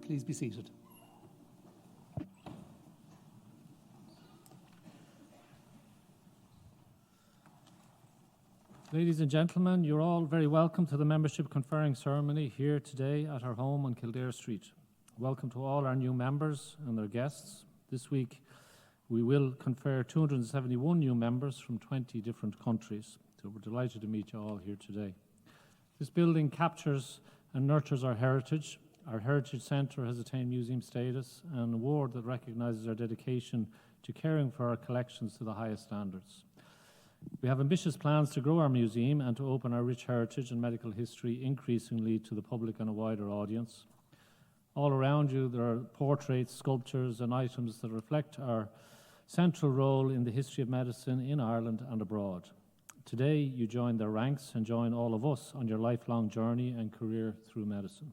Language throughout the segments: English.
Please be seated. Ladies and gentlemen, you're all very welcome to the membership conferring ceremony here today at our home on Kildare Street. Welcome to all our new members and their guests. This week we will confer 271 new members from 20 different countries. So we're delighted to meet you all here today. This building captures and nurtures our heritage. Our Heritage Centre has attained museum status, an award that recognises our dedication to caring for our collections to the highest standards. We have ambitious plans to grow our museum and to open our rich heritage and medical history increasingly to the public and a wider audience. All around you there are portraits, sculptures and items that reflect our central role in the history of medicine in Ireland and abroad. Today you join their ranks and join all of us on your lifelong journey and career through medicine.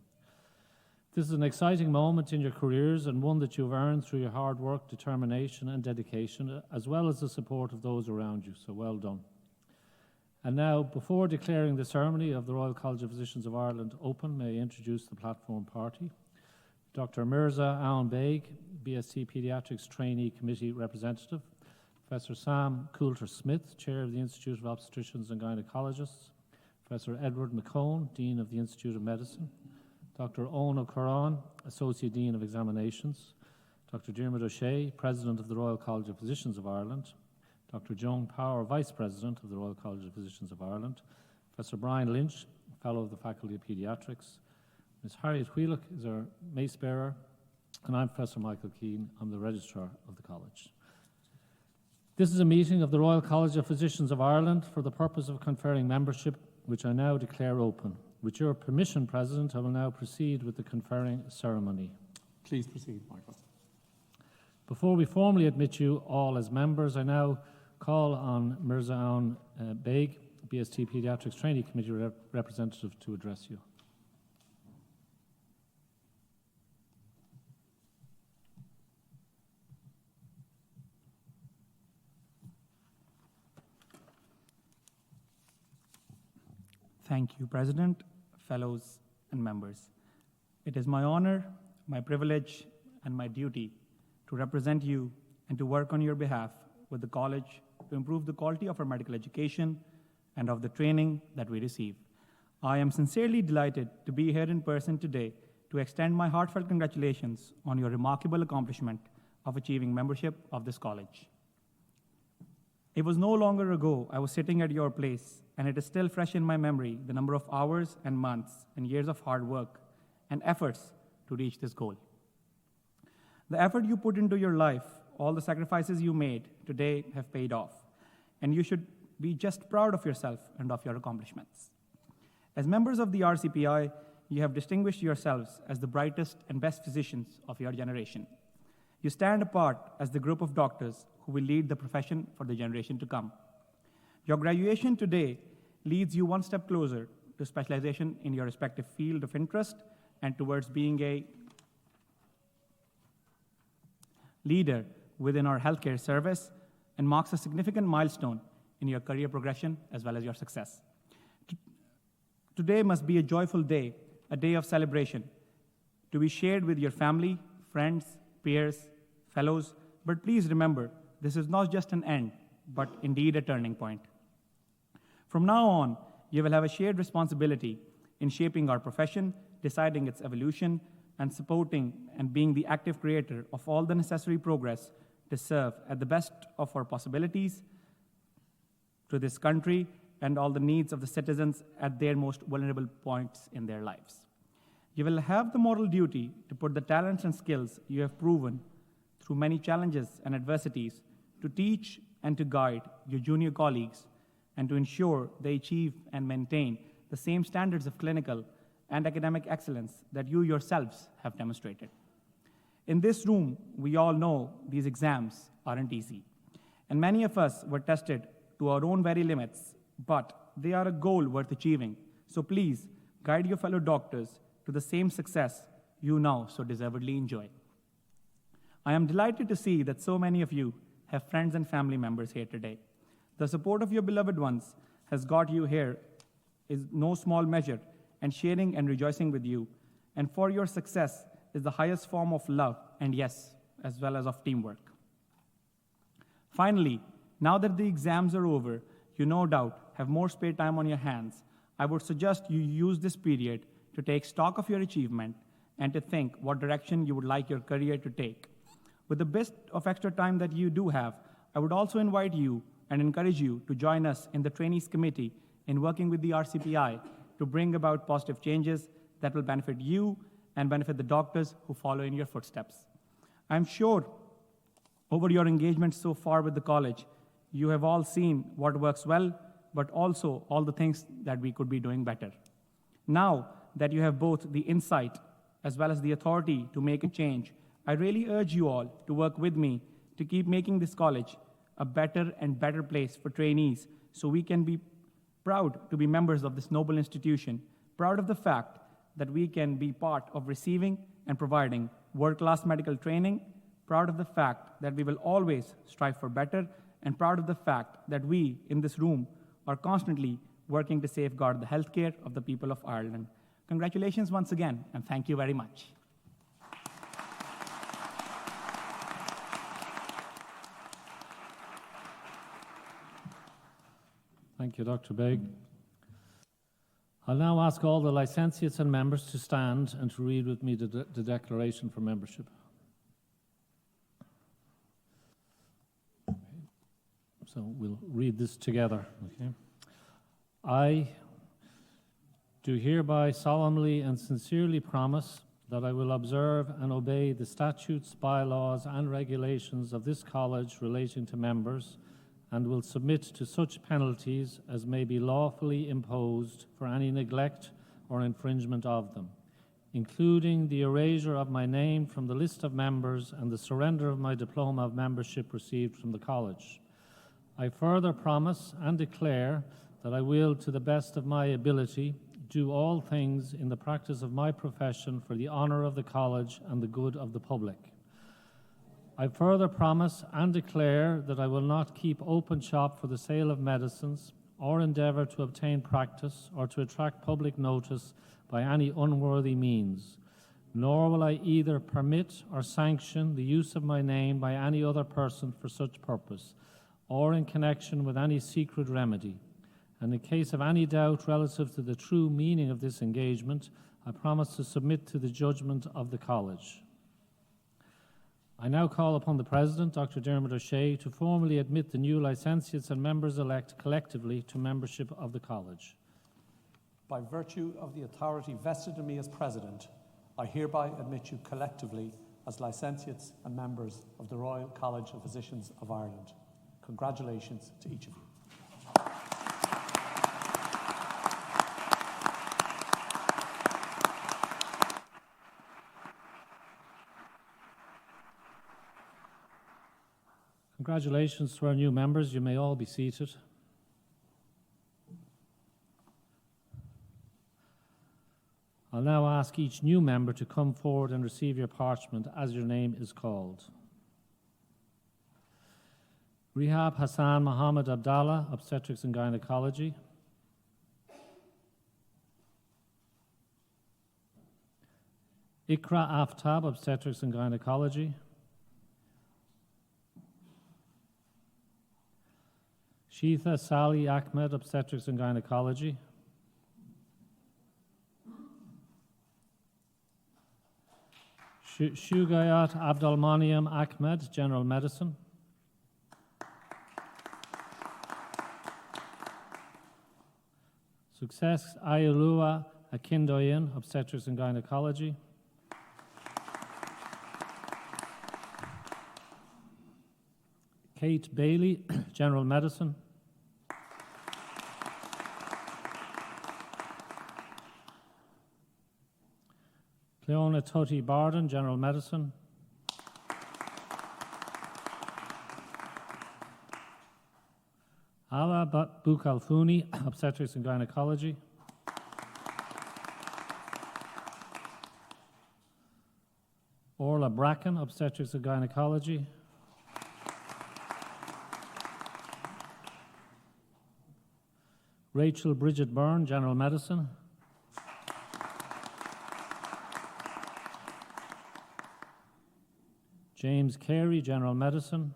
This is an exciting moment in your careers and one that you've earned through your hard work, determination and dedication, as well as the support of those around you, so well done. And now, before declaring the ceremony of the Royal College of Physicians of Ireland open, may I introduce the platform party. Dr. Mirza Aoun Baig, BSc Paediatrics Trainee Committee Representative, Professor Sam Coulter-Smith, Chair of the Institute of Obstetricians and Gynecologists, Professor Edward McCone, Dean of the Institute of Medicine, Dr. Owen O'Curran, Associate Dean of Examinations, Dr. Diarmuid O'Shea, President of the Royal College of Physicians of Ireland, Dr. Joan Power, Vice President of the Royal College of Physicians of Ireland, Professor Brian Lynch, Fellow of the Faculty of Paediatrics, Ms. Harriet Wheelock is our mace bearer, and I'm Professor Michael Keane. I'm the Registrar of the College. This is a meeting of the Royal College of Physicians of Ireland for the purpose of conferring membership, which I now declare open. With your permission, President, I will now proceed with the conferring ceremony. Please proceed, Michael. Before we formally admit you all as members, I now call on Mirza Aoun Baig, BST Paediatrics Trainee Committee Representative, to address you. Thank you, President, fellows, and members. It is my honor, my privilege, and my duty to represent you and to work on your behalf with the College to improve the quality of our medical education and of the training that we receive. I am sincerely delighted to be here in person today to extend my heartfelt congratulations on your remarkable accomplishment of achieving membership of this college. It was no longer ago I was sitting at your place, and it is still fresh in my memory the number of hours and months and years of hard work and efforts to reach this goal. The effort you put into your life, all the sacrifices you made today have paid off, and you should be just proud of yourself and of your accomplishments. As members of the RCPI, you have distinguished yourselves as the brightest and best physicians of your generation. You stand apart as the group of doctors who will lead the profession for the generation to come. Your graduation today leads you one step closer to specialization in your respective field of interest and towards being a leader within our healthcare service, and marks a significant milestone in your career progression as well as your success. Today must be a joyful day, a day of celebration, to be shared with your family, friends, peers, fellows, but please remember, this is not just an end, but indeed a turning point. From now on, you will have a shared responsibility in shaping our profession, deciding its evolution, and supporting and being the active creator of all the necessary progress to serve at the best of our possibilities to this country and all the needs of the citizens at their most vulnerable points in their lives. You will have the moral duty to put the talents and skills you have proven through many challenges and adversities to teach and to guide your junior colleagues and to ensure they achieve and maintain the same standards of clinical and academic excellence that you yourselves have demonstrated. In this room, we all know these exams aren't easy, and many of us were tested to our own very limits, but they are a goal worth achieving. So please guide your fellow doctors to the same success you now so deservedly enjoy. I am delighted to see that so many of you have friends and family members here today. The support of your beloved ones has got you here is no small measure, and sharing and rejoicing with you. And for your success, is the highest form of love and, yes, as well as of teamwork. Finally, now that the exams are over, you no doubt have more spare time on your hands. I would suggest you use this period to take stock of your achievement and to think what direction you would like your career to take. With the bit of extra time that you do have, I would also invite you and encourage you to join us in the Trainees Committee in working with the RCPI to bring about positive changes that will benefit you and benefit the doctors who follow in your footsteps. I'm sure over your engagement so far with the college, you have all seen what works well, but also all the things that we could be doing better. Now that you have both the insight as well as the authority to make a change, I really urge you all to work with me to keep making this college a better and better place for trainees so we can be proud to be members of this noble institution, proud of the fact that we can be part of receiving and providing world-class medical training, proud of the fact that we will always strive for better, and proud of the fact that we in this room are constantly working to safeguard the healthcare of the people of Ireland. Congratulations once again, and thank you very much. Thank you, Dr. Begg. I'll now ask all the licentiates and members to stand and to read with me the declaration for membership. So we'll read this together. Okay. I do hereby solemnly and sincerely promise that I will observe and obey the statutes, bylaws, and regulations of this college relating to members, and will submit to such penalties as may be lawfully imposed for any neglect or infringement of them, including the erasure of my name from the list of members and the surrender of my diploma of membership received from the college. I further promise and declare that I will, to the best of my ability, do all things in the practice of my profession for the honour of the college and the good of the public. I further promise and declare that I will not keep open shop for the sale of medicines or endeavour to obtain practice or to attract public notice by any unworthy means, nor will I either permit or sanction the use of my name by any other person for such purpose, or in connection with any secret remedy. And in case of any doubt relative to the true meaning of this engagement, I promise to submit to the judgment of the college. I now call upon the President, Dr. Dermot O'Shea, to formally admit the new licentiates and members-elect collectively to membership of the college. By virtue of the authority vested in me as President, I hereby admit you collectively as licentiates and members of the Royal College of Physicians of Ireland. Congratulations to each of you. Congratulations to our new members. You may all be seated. I'll now ask each new member to come forward and receive your parchment as your name is called. Rehab Hassan Mohammed Abdallah, Obstetrics and Gynecology. Ikra Aftab, Obstetrics and Gynecology. Sheetha Sali Ahmed, Obstetrics and Gynecology. Shugayat Abdulmaniam Ahmed, General Medicine. Success Ayalua Akindoyan, Obstetrics and Gynecology. Kate Bailey, General Medicine. Cleona Toti Barden, General Medicine. Ala Bukalfuni, Obstetrics and Gynecology. Orla Bracken, Obstetrics and Gynecology. Rachel Bridget Byrne, General Medicine. James Carey, General Medicine.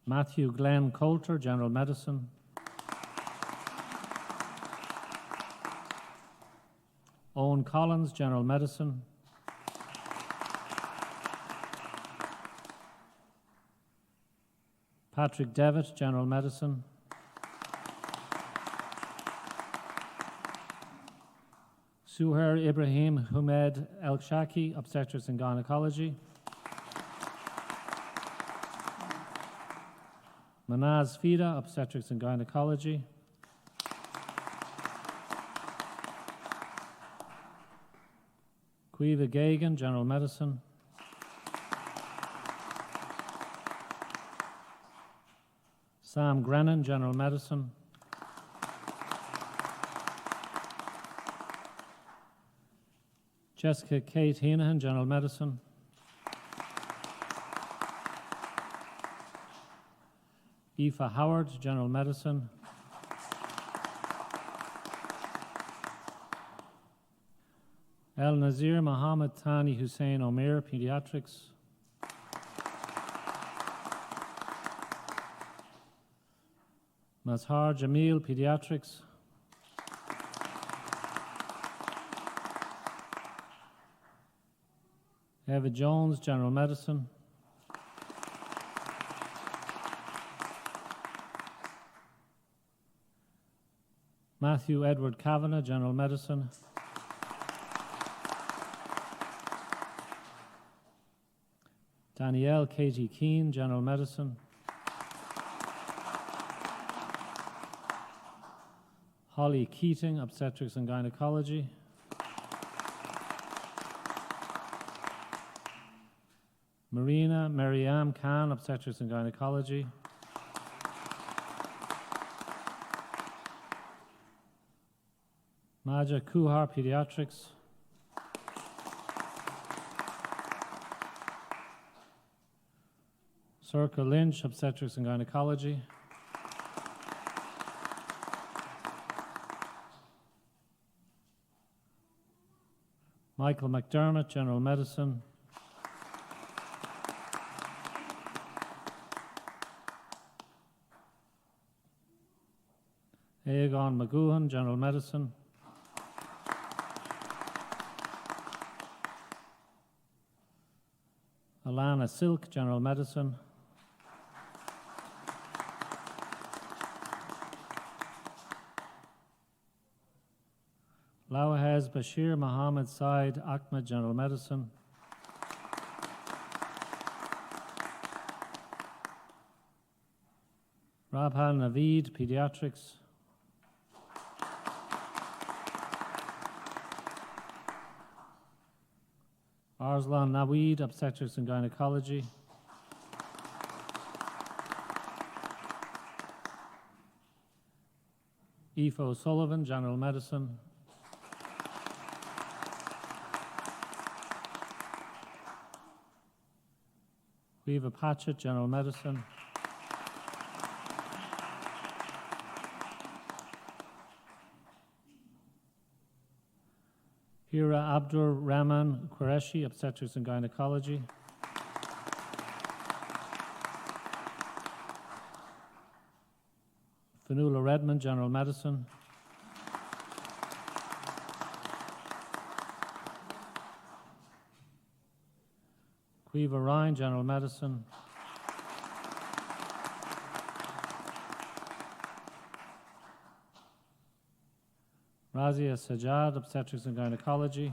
Matthew Glenn Coulter, General Medicine. Owen Collins, General Medicine. Patrick Devitt, General Medicine. Suhair Ibrahim Humed El-Shaki, Obstetrics and Gynecology. Manaz Fida, Obstetrics and Gynecology. Quiva Gagan, General Medicine. Sam Grennan, General Medicine. Jessica Kate Heenahan, General Medicine. Aoife Howard, General Medicine. El Nazir Mohammed Thani Hussein Omer, Pediatrics. Mazhar Jamil, Pediatrics. Eva Jones, General Medicine. Matthew Edward Kavanagh, General Medicine. Danielle Katie Keane, General Medicine. Holly Keating, Obstetrics and Gynecology. Marina Mariam Khan, Obstetrics and Gynecology. Maja Kuhar, Pediatrics. Circa Lynch, Obstetrics and Gynecology. Michael McDermott, General Medicine. Aegon McGoohan, General Medicine. Alana Silk, General Medicine. Lawaz Bashir Mohammed Said Ahmed, General Medicine. Rabhan Naveed, Pediatrics. Arslan Naweed, Obstetrics and Gynecology. Aoife O'Sullivan, General Medicine. Quiva Patchett, General Medicine. Hira Abdur Rahman Qureshi, Obstetrics and Gynecology. Fanula Redmond, General Medicine. Quiva Ryan, General Medicine. Razia Sajjad, Obstetrics and Gynecology.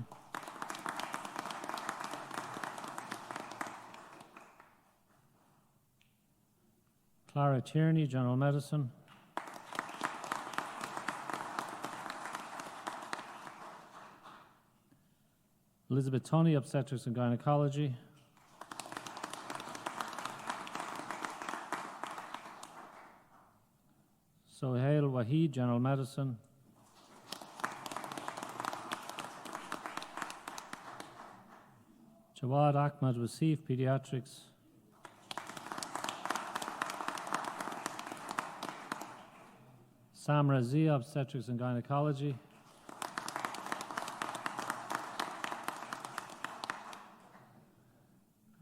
Clara Tierney, General Medicine. Elizabeth Tunney, Obstetrics and Gynecology. Sohail Waheed, General Medicine. Jawad Ahmad Wasif, Pediatrics. Sam Razia, Obstetrics and Gynecology.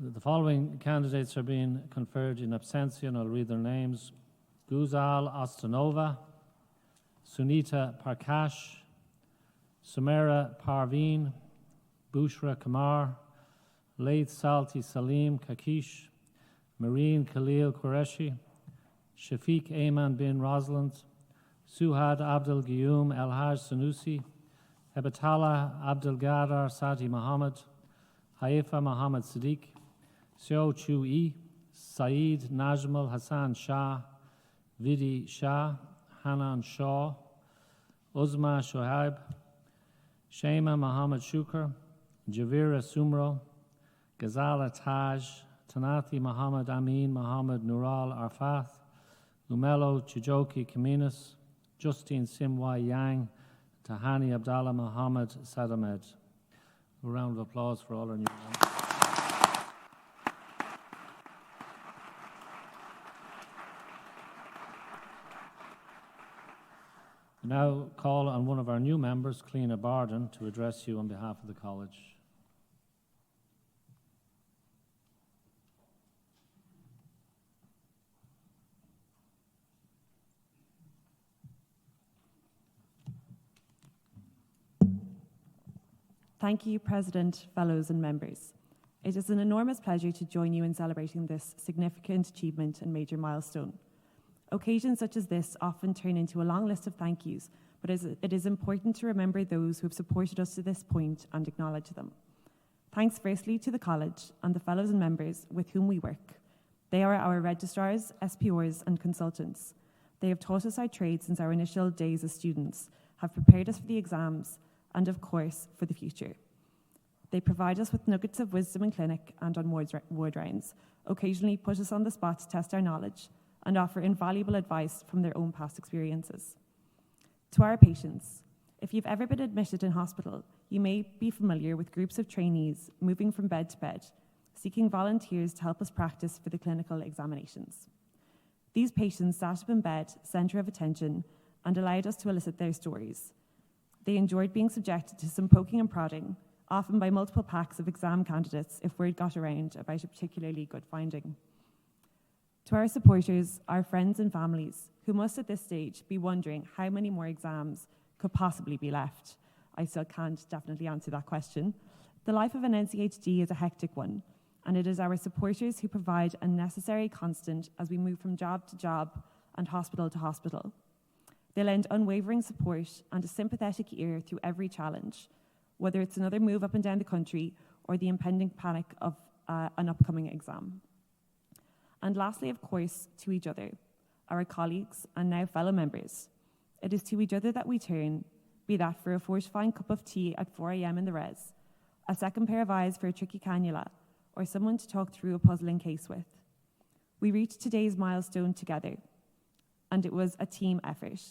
The following candidates are being conferred in absentia, and I'll read their names. Guzal Ostanova, Sunita Parkash, Sumera Parveen, Bushra Kamar, Laith Salti Salim Kakish, Marine Khalil Qureshi, Shafiq Ayman bin Rosland, Suhad Abdul Guyoum El Haj Sanusi, Hebatala Abdul Gadar Sadi Muhammad, Haifa Muhammad Sadiq, Seo Chu Yi, Saeed Najmal Hassan Shah, Vidi Shah, Hanan Shaw, Uzma Shoaib, Shema Muhammad Shukr, Javira Sumro, Ghazala Taj, Tanathi Muhammad Amin Muhammad Nural Arfath, Umelo Chijoki Kaminas, Justine Simwai Yang, Tahani Abdallah Muhammad Sadamed. A round of applause for all our new members. I now call on one of our new members, Cleena Barden, to address you on behalf of the college. Thank you, President, Fellows and members. It is an enormous pleasure to join you in celebrating this significant achievement and major milestone. Occasions such as this often turn into a long list of thank yous, but it is important to remember those who have supported us to this point and acknowledge them. Thanks firstly to the college and the fellows and members with whom we work. They are our registrars, SPOs and consultants. They have taught us our trade since our initial days as students, have prepared us for the exams, and of course, for the future. They provide us with nuggets of wisdom in clinic and on ward rounds, occasionally put us on the spot to test our knowledge, and offer invaluable advice from their own past experiences. To our patients, if you've ever been admitted in hospital, you may be familiar with groups of trainees moving from bed to bed, seeking volunteers to help us practice for the clinical examinations. These patients sat up in bed, centre of attention, and allowed us to elicit their stories. They enjoyed being subjected to some poking and prodding, often by multiple packs of exam candidates if word got around about a particularly good finding. To our supporters, our friends and families, who must at this stage be wondering how many more exams could possibly be left, I still can't definitely answer that question. The life of an NCHD is a hectic one, and it is our supporters who provide a necessary constant as we move from job to job and hospital to hospital. They lend unwavering support and a sympathetic ear through every challenge, whether it's another move up and down the country or the impending panic of an upcoming exam. And lastly, of course, to each other, our colleagues and now fellow members. It is to each other that we turn, be that for a fortifying cup of tea at 4 a.m. in the res, a second pair of eyes for a tricky cannula, or someone to talk through a puzzling case with. We reached today's milestone together, and it was a team effort.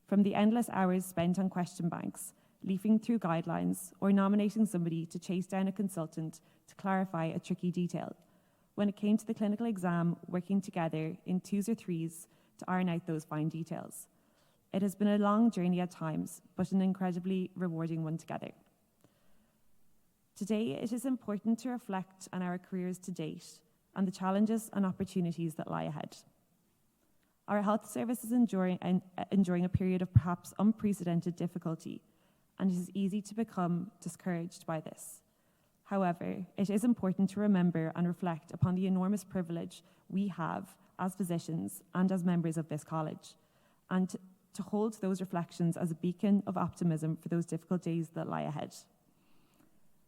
From the endless hours spent on question banks, leafing through guidelines, or nominating somebody to chase down a consultant to clarify a tricky detail, when it came to the clinical exam, working together in twos or threes to iron out those fine details. It has been a long journey at times, but an incredibly rewarding one together. Today, it is important to reflect on our careers to date and the challenges and opportunities that lie ahead. Our health service is enduring a period of perhaps unprecedented difficulty, and it is easy to become discouraged by this. However, it is important to remember and reflect upon the enormous privilege we have as physicians and as members of this college, and to hold those reflections as a beacon of optimism for those difficult days that lie ahead.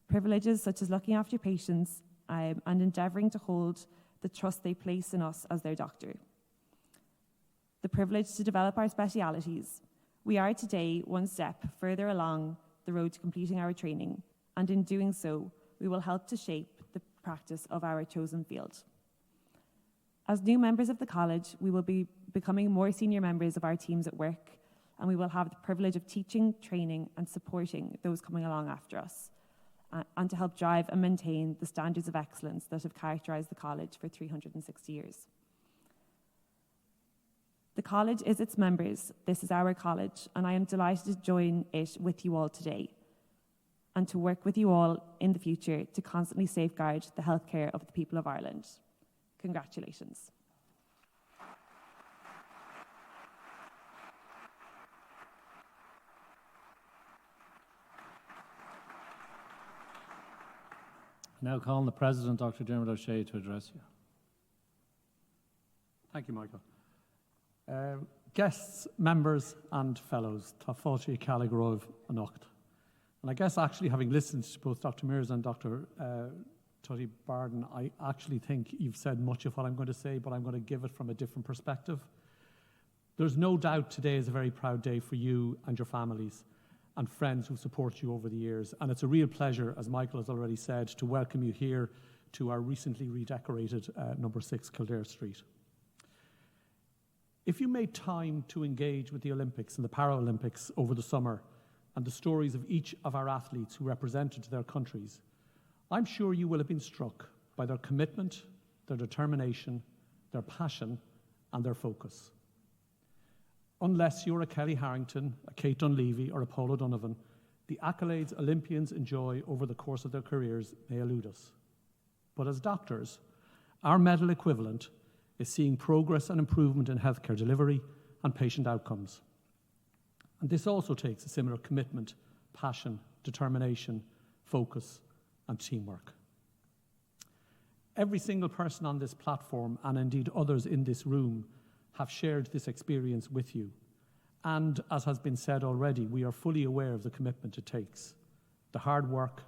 Privileges such as looking after patients and endeavouring to hold the trust they place in us as their doctor. The privilege to develop our specialities. We are today one step further along the road to completing our training, and in doing so, we will help to shape the practice of our chosen field. As new members of the college, we will be becoming more senior members of our teams at work, and we will have the privilege of teaching, training, and supporting those coming along after us, and to help drive and maintain the standards of excellence that have characterised the college for 360 years. The college is its members. This is our college, and I am delighted to join it with you all today. and to work with you all in the future to constantly safeguard the healthcare of the people of Ireland. Congratulations. Now calling the President, Dr. Dermot O'Shea, to address you. Thank you, Michael. Guests, members and fellows, tá fáilte ceallaigh romh an ucht. And I guess actually having listened to both Dr. Mears and Dr. Tutty Barden, I actually think you've said much of what I'm going to say, but I'm going to give it from a different perspective. There's no doubt today is a very proud day for you and your families and friends who support you over the years. And it's a real pleasure, as Michael has already said, to welcome you here to our recently redecorated number 6 Kildare Street. If you made time to engage with the Olympics and the Paralympics over the summer and the stories of each of our athletes who represented their countries, I'm sure you will have been struck by their commitment, their determination, their passion and their focus. Unless you're a Kelly Harrington, a Kate Dunleavy or a Paula Donovan, the accolades Olympians enjoy over the course of their careers may elude us. But as doctors, our medal equivalent is seeing progress and improvement in healthcare delivery and patient outcomes. And this also takes a similar commitment, passion, determination, focus, and teamwork. Every single person on this platform, and indeed others in this room, have shared this experience with you. And as has been said already, we are fully aware of the commitment it takes. The hard work,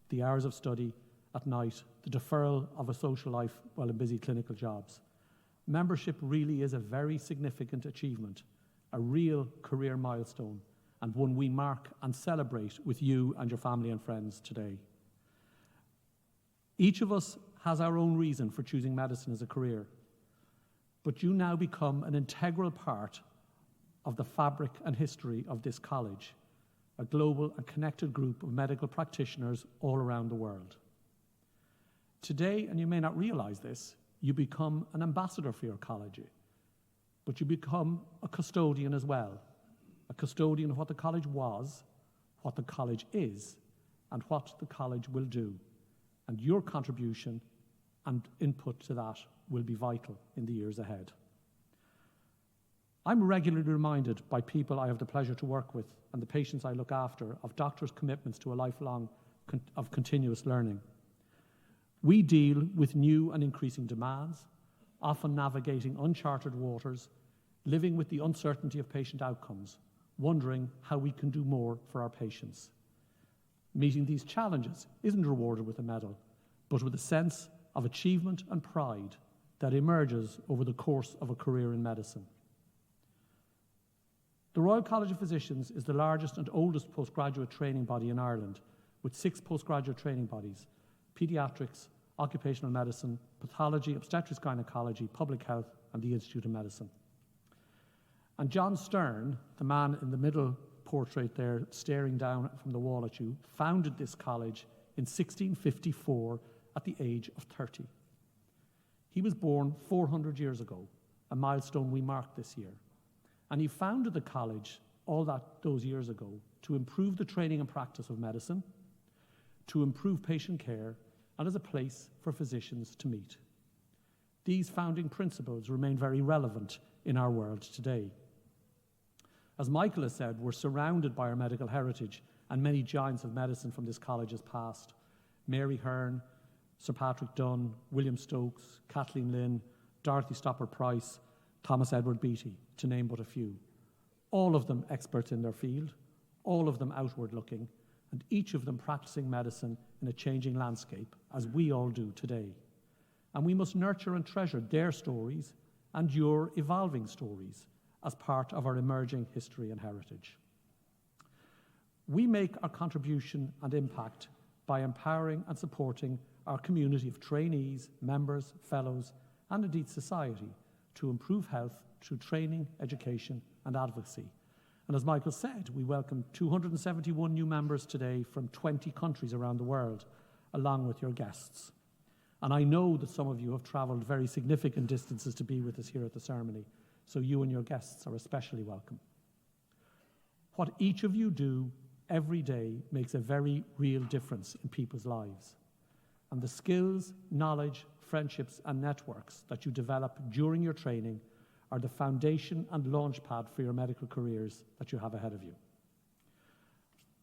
the hours of study at night, the deferral of a social life while in busy clinical jobs. Membership really is a very significant achievement, a real career milestone, and one we mark and celebrate with you and your family and friends today. Each of us has our own reason for choosing medicine as a career, but you now become an integral part of the fabric and history of this college, a global and connected group of medical practitioners all around the world. Today, and you may not realize this, you become an ambassador for your college, but you become a custodian as well, a custodian of what the college was, what the college is, and what the college will do. And your contribution and input to that will be vital in the years ahead. I'm regularly reminded by people I have the pleasure to work with and the patients I look after of doctors' commitments to a lifelong of continuous learning. We deal with new and increasing demands, often navigating uncharted waters, living with the uncertainty of patient outcomes, wondering how we can do more for our patients. Meeting these challenges isn't rewarded with a medal, but with a sense of achievement and pride that emerges over the course of a career in medicine. The Royal College of Physicians is the largest and oldest postgraduate training body in Ireland, with 6 postgraduate training bodies: paediatrics, occupational medicine, pathology, obstetrics gynecology, public health, and the Institute of Medicine. And John Stern, the man in the middle portrait there staring down from the wall at you, founded this college in 1654 at the age of 30. He was born 400 years ago, a milestone we mark this year. And he founded the college those years ago to improve the training and practice of medicine, to improve patient care, and as a place for physicians to meet. These founding principles remain very relevant in our world today. As Michael has said, we're surrounded by our medical heritage and many giants of medicine from this college's past: Mary Hearn, Sir Patrick Dunn, William Stokes, Kathleen Lynn, Dorothy Stopper Price, Thomas Edward Beattie, to name but a few. All of them experts in their field, all of them outward-looking, and each of them practicing medicine in a changing landscape, as we all do today. And we must nurture and treasure their stories and your evolving stories as part of our emerging history and heritage. We make our contribution and impact by empowering and supporting our community of trainees, members, fellows, and indeed society to improve health through training, education, and advocacy. And as Michael said, we welcome 271 new members today from 20 countries around the world, along with your guests. And I know that some of you have travelled very significant distances to be with us here at the ceremony, so you and your guests are especially welcome. What each of you do every day makes a very real difference in people's lives. And the skills, knowledge, friendships, and networks that you develop during your training are the foundation and launchpad for your medical careers that you have ahead of you.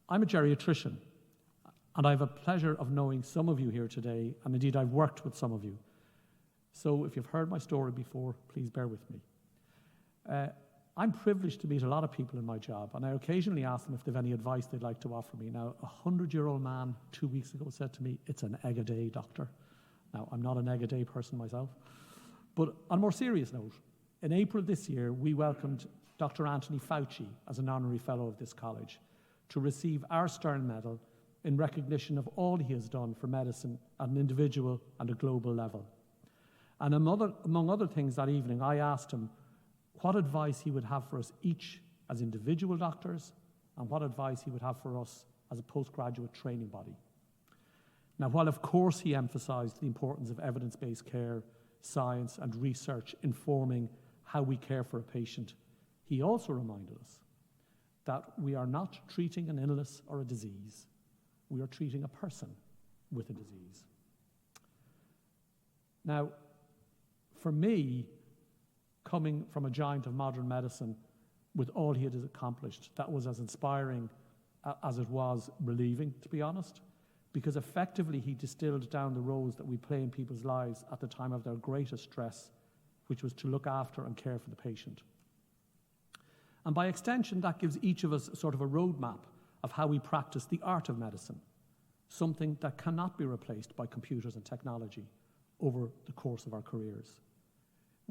I'm a geriatrician, and I have a pleasure of knowing some of you here today, and indeed I've worked with some of you. So if you've heard my story before, please bear with me. I'm privileged to meet a lot of people in my job, and I occasionally ask them if they have any advice they'd like to offer me. Now, a 100-year-old man 2 weeks ago said to me, "It's an egg a day, doctor." Now, I'm not an egg a day person myself. But on a more serious note, in April this year, we welcomed Dr. Anthony Fauci as an honorary fellow of this college to receive our Stern Medal in recognition of all he has done for medicine at an individual and a global level. And among other things that evening, I asked him what advice he would have for us each as individual doctors and what advice he would have for us as a postgraduate training body. Now, while of course he emphasised the importance of evidence-based care, science and research informing how we care for a patient, he also reminded us that we are not treating an illness or a disease. We are treating a person with a disease. Now, for me, coming from a giant of modern medicine with all he had accomplished, that was as inspiring as it was relieving, to be honest, because effectively he distilled down the roles that we play in people's lives at the time of their greatest stress, which was to look after and care for the patient. And by extension, that gives each of us sort of a roadmap of how we practice the art of medicine, something that cannot be replaced by computers and technology over the course of our careers.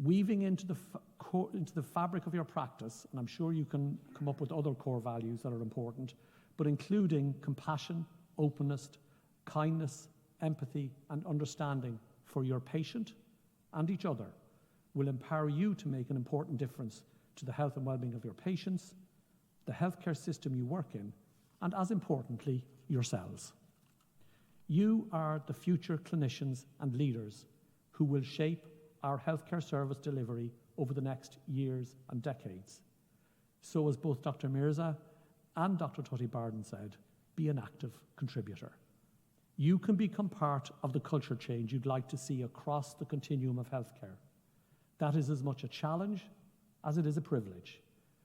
Weaving into the fabric of your practice, and I'm sure you can come up with other core values that are important, but including compassion, openness, kindness, empathy, and understanding for your patient and each other will empower you to make an important difference to the health and well-being of your patients, the healthcare system you work in, and as importantly, yourselves. You are the future clinicians and leaders who will shape our healthcare service delivery over the next years and decades. So as both Dr. Mirza and Dr. Tutti Barden said, be an active contributor. You can become part of the culture change you'd like to see across the continuum of healthcare. That is as much a challenge as it is a privilege,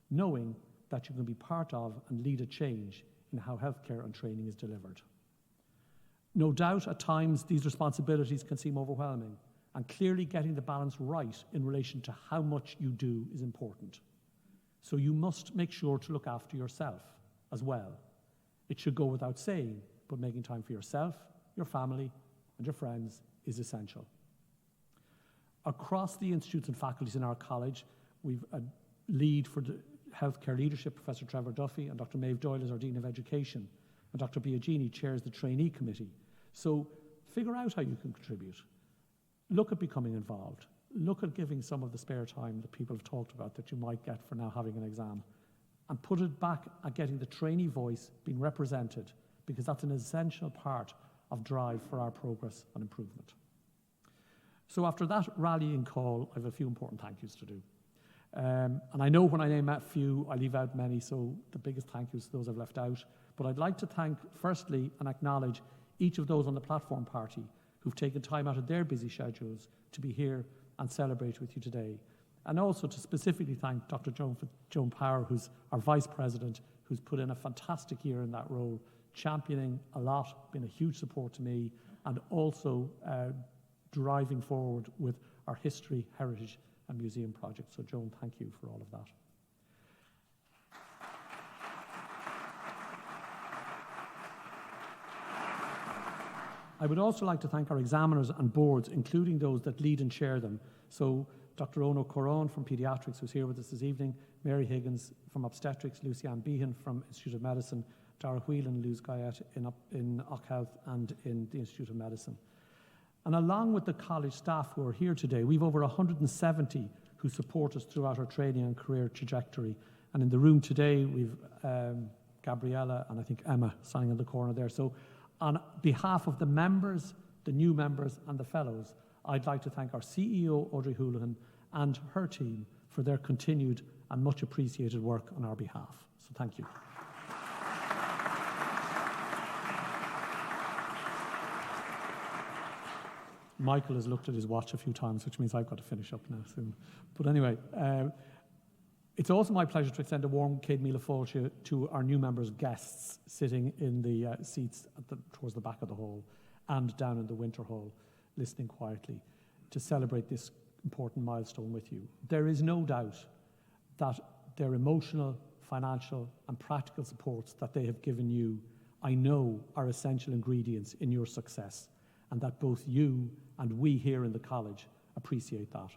knowing that you can be part of and lead a change in how healthcare and training is delivered. No doubt at times these responsibilities can seem overwhelming, and clearly getting the balance right in relation to how much you do is important. So you must make sure to look after yourself as well. It should go without saying, but making time for yourself, your family, and your friends is essential. Across the institutes and faculties in our college, we've a lead for the healthcare leadership, Professor Trevor Duffy, and Dr. Maeve Doyle is our Dean of Education, and Dr. Biagini chairs the Trainee Committee. So figure out how you can contribute. Look at becoming involved. Look at giving some of the spare time that people have talked about that you might get for now having an exam, and put it back at getting the trainee voice being represented, because that's an essential part of drive for our progress and improvement. So after that rallying call, I have a few important thank yous to do. And I know when I name a few, I leave out many, so the biggest thank yous to those I've left out. But I'd like to thank, firstly, and acknowledge each of those on the platform party who've taken time out of their busy schedules to be here and celebrate with you today. And also to specifically thank Dr. Joan Power, who's our Vice President, who's put in a fantastic year in that role, championing a lot, been a huge support to me, and also driving forward with our history, heritage, and museum project. So Joan, thank you for all of that. I would also like to thank our examiners and boards, including those that lead and chair them. So Dr. Ono Coron from Pediatrics, who's here with us this evening, Mary Higgins from Obstetrics, Lucy-Ann Behan from Institute of Medicine, Dara Whelan, Luz Guyette in Ock Health and in the Institute of Medicine. And along with the college staff who are here today, we've over 170 who support us throughout our training and career trajectory. And in the room today, we've Gabriella and I think Emma standing in the corner there. So on behalf of the members, the new members and the fellows, I'd like to thank our CEO, Audrey Houlihan, and her team for their continued and much appreciated work on our behalf. So thank you. Michael has looked at his watch a few times, which means I've got to finish up now soon. But anyway, it's also my pleasure to extend a warm Céad Míle Fáilte to our new members' guests sitting in the seats towards the back of the hall and down in the Winter Hall, listening quietly to celebrate this important milestone with you. There is no doubt that their emotional, financial and practical supports that they have given you, I know, are essential ingredients in your success, and that both you and we here in the college appreciate that.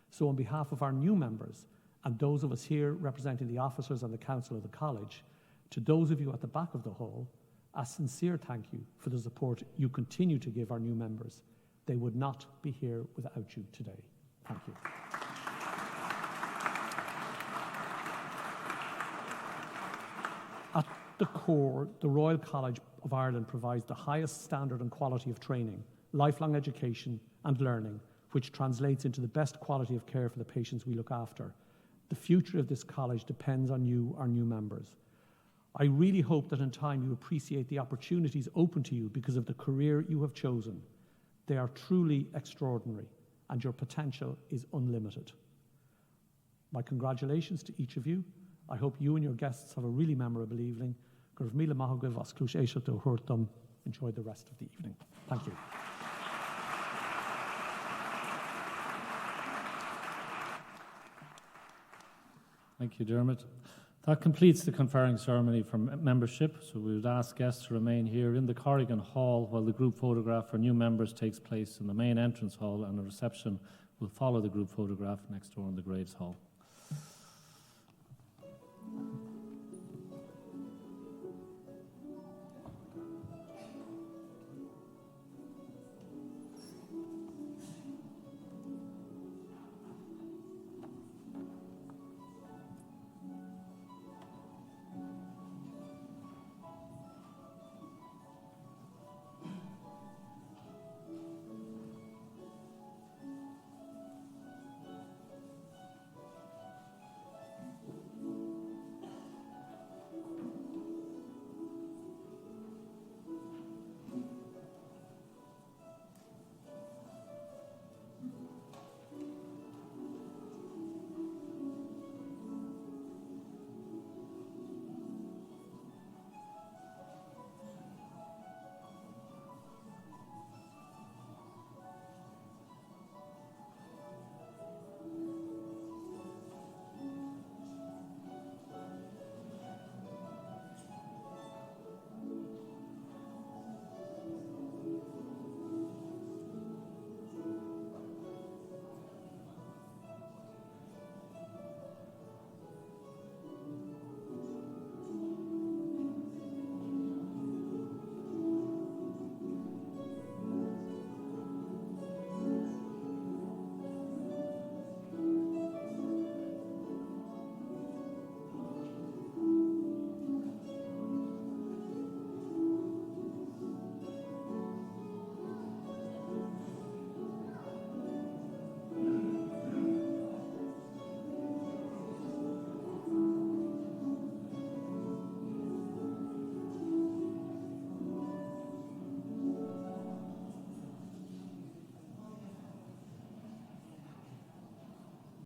So on behalf of our new members and those of us here representing the officers and the council of the college, to those of you at the back of the hall, a sincere thank you for the support you continue to give our new members. They would not be here without you today. Thank you. At the core, the Royal College of Ireland provides the highest standard and quality of training, lifelong education and learning, which translates into the best quality of care for the patients we look after. The future of this college depends on you, our new members. I really hope that in time you appreciate the opportunities open to you because of the career you have chosen. They are truly extraordinary, and your potential is unlimited. My congratulations to each of you. I hope you and your guests have a really memorable evening. Enjoy the rest of the evening. Thank you. Thank you, Dermot. That completes the conferring ceremony for membership, so we would ask guests to remain here in the Corrigan Hall while the group photograph for new members takes place in the main entrance hall, and a reception will follow the group photograph next door in the Graves Hall.